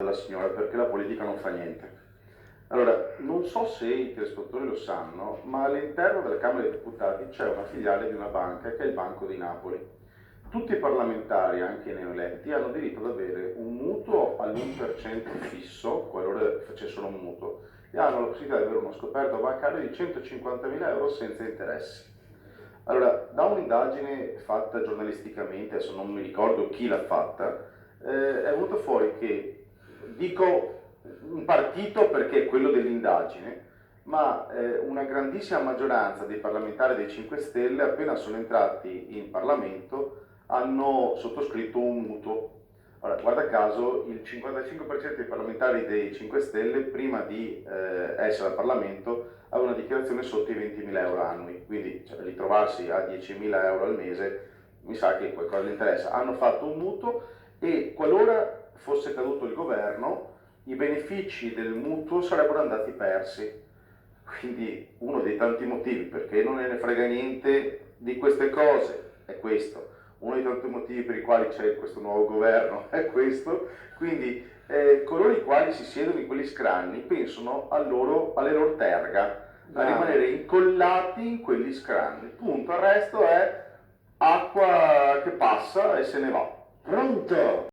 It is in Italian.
della signora perché la politica non fa niente. Allora, non so se i telespettatori lo sanno, ma all'interno della Camera dei Deputati c'è una filiale di una banca che è il Banco di Napoli. Tutti i parlamentari, anche i neoeletti, hanno diritto ad avere un mutuo all'1% fisso, qualora facessero un mutuo, e hanno la possibilità di avere uno scoperto bancario di 150.000 euro senza interessi. Allora, da un'indagine fatta giornalisticamente, adesso non mi ricordo chi l'ha fatta, è venuto fuori che, dico un partito perché è quello dell'indagine, ma una grandissima maggioranza dei parlamentari dei 5 Stelle, appena sono entrati in Parlamento, hanno sottoscritto un mutuo. Allora, guarda caso, il 55% dei parlamentari dei 5 Stelle, prima di essere al Parlamento, aveva una dichiarazione sotto i 20.000 euro annui, quindi ritrovarsi a 10.000 euro al mese mi sa che qualcosa gli interessa. Hanno fatto un mutuo e qualora fosse caduto il governo, i benefici del mutuo sarebbero andati persi. Quindi uno dei tanti motivi perché non ne frega niente di queste cose è questo. Uno dei tanti motivi per i quali c'è questo nuovo governo è questo. Quindi coloro i quali si siedono in quegli scranni pensano alle loro terga, a rimanere incollati in quegli scranni. Punto, il resto è acqua che passa e se ne va. Pronto?